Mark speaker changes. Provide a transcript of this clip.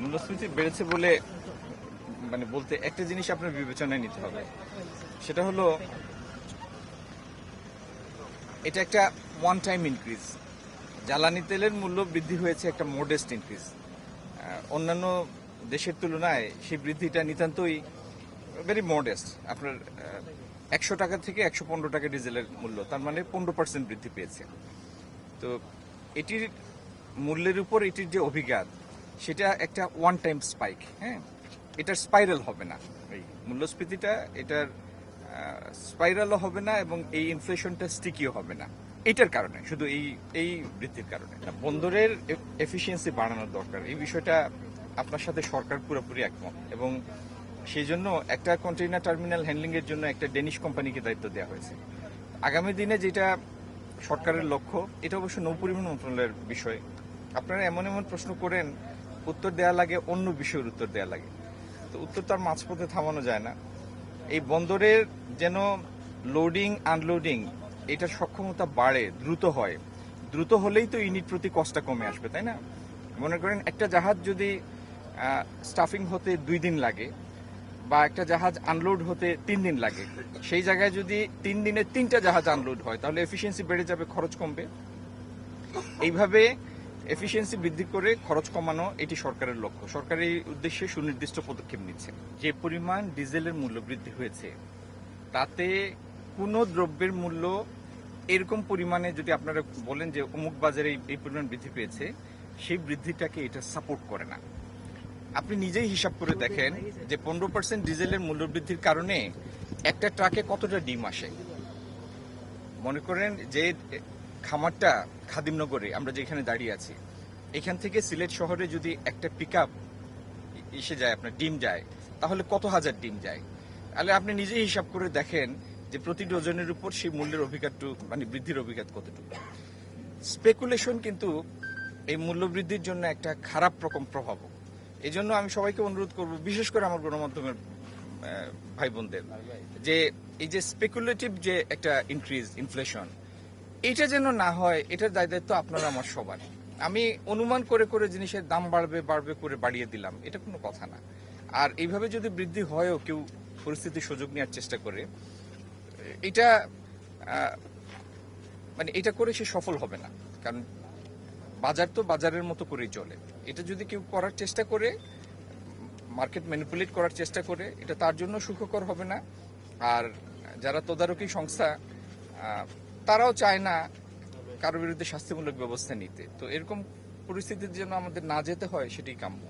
Speaker 1: মূল্যস্ফীতি বেড়েছে বলে বলতে একটা জিনিস আপনার বিবেচনায় নিতে হবে, সেটা হলো এটা একটা ওয়ান টাইম ইনক্রিজ। জ্বালানি তেলের মূল্য বৃদ্ধি হয়েছে একটা মডেস্ট ইনক্রিজ। অন্যান্য দেশের তুলনায় সেই বৃদ্ধিটা নিতান্তই ভেরি মডেস্ট। আপনার 100 টাকা থেকে 115 টাকা ডিজেলের মূল্য, তার মানে 15% বৃদ্ধি পেয়েছে। তো এটির মূল্যের উপর এটির যে অভিঘাত, সেটা একটা ওয়ান টাইম স্পাইক। হ্যাঁ, এটার স্পাইরাল হবে না। এই মূল্যস্ফীতিটা এটার স্পাইরালও হবে না এবং এই ইনফ্লেশনটা স্টিকিও হবে না এটার কারণে, শুধু এই বৃদ্ধির কারণে। বন্দরের এফিসিয়েন্সি বাড়ানোর দরকার, এই বিষয়টা আপনার সাথে সরকার পুরোপুরি একমত এবং সেই জন্য একটা কন্টেইনার টার্মিনাল হ্যান্ডলিং এর জন্য একটা ডেনিশ কোম্পানিকে দায়িত্ব দেওয়া হয়েছে। আগামী দিনে যেটা সরকারের লক্ষ্য, এটা অবশ্য নৌ পরিবহন মন্ত্রণালয়ের বিষয়। আপনারা এমন এমন প্রশ্ন করেন, উত্তর দেওয়া লাগে অন্য বিষয়ের উত্তর দেওয়া লাগে, তো উত্তর তার মাঝপথে থামানো যায় না। এই বন্দরের যেন লোডিং আনলোডিং এটার সক্ষমতা বাড়ে, দ্রুত হয়। দ্রুত হলেই তো ইউনিট প্রতি কষ্টটা কমে আসবে, তাই না? মনে করেন একটা জাহাজ যদি স্টাফিং হতে 2 দিন লাগে বা একটা জাহাজ আনলোড হতে 3 দিন লাগে, সেই জায়গায় যদি 3 দিনে 3টা জাহাজ আনলোড হয়, তাহলে এফিসিয়েন্সি বেড়ে যাবে, খরচ কমবে। এইভাবে এফিসিয়েন্সি বৃদ্ধি করে খরচ কমানো, এটি সরকারের লক্ষ্য। সরকার এই উদ্দেশ্যে সুনির্দিষ্ট পদক্ষেপ নিচ্ছে। যে পরিমাণ ডিজেলের মূল্য বৃদ্ধি হয়েছে, তাতে কোনো দ্রব্যের মূল্য এরকম পরিমাণে যদি আপনারা বলেন যে অমুক বাজারে এই পরিমাণ বৃদ্ধি পেয়েছে, সেই বৃদ্ধিটাকে এটা সাপোর্ট করে না। আপনি নিজেই হিসাব করে দেখেন যে 15% ডিজেলের মূল্য বৃদ্ধির কারণে একটা ট্রাকে কতটা ডিম আসে। মনে করেন যে খামারটা খাদিমনগরে, আমরা যেখানে দাঁড়িয়ে আছি, এখান থেকে সিলেট শহরে যদি একটা পিকআপ এসে যায়, আপনার ডিম যায়, তাহলে কত হাজার ডিম যায়। তাহলে আপনি নিজেই হিসাব করে দেখেন যে প্রতি ডজনের উপর সেই মূল্যের অভিঘাতটু বৃদ্ধির অভিঘাত কতটুকু। স্পেকুলেশন কিন্তু এই মূল্য বৃদ্ধির জন্য একটা খারাপ রকম প্রভাব। এই জন্য আমি সবাইকে অনুরোধ করব, বিশেষ করে আমার গণমাধ্যমের ভাই বোনদের, যে এই যে স্পেকুলেটিভ যে একটা ইনক্রিজ ইনফ্লেশন, এটা যেন না হয়। এটার দায়িত্ব আপনারা আমার সবার। আমি অনুমান করে করে জিনিসের দাম বাড়বে বাড়বে করে বাড়িয়ে দিলাম, এটা কোনো কথা না। আর এইভাবে যদি বৃদ্ধি হয়ও কেউ পরিস্থিতির সুযোগ নেওয়ার চেষ্টা করে, এটা এটা করে সে সফল হবে না। কারণ বাজার তো বাজারের মতো করেই চলে। এটা যদি কেউ করার চেষ্টা করে, মার্কেট ম্যানিপুলেট করার চেষ্টা করে, এটা তার জন্য সুখকর হবে না। আর যারা তদারকি সংস্থা, তারাও চায় না কারোর বিরুদ্ধে শাস্তিমূলক ব্যবস্থা নিতে। তো এরকম পরিস্থিতির জন্য আমাদের না যেতে হয়, সেটাই কাম্য।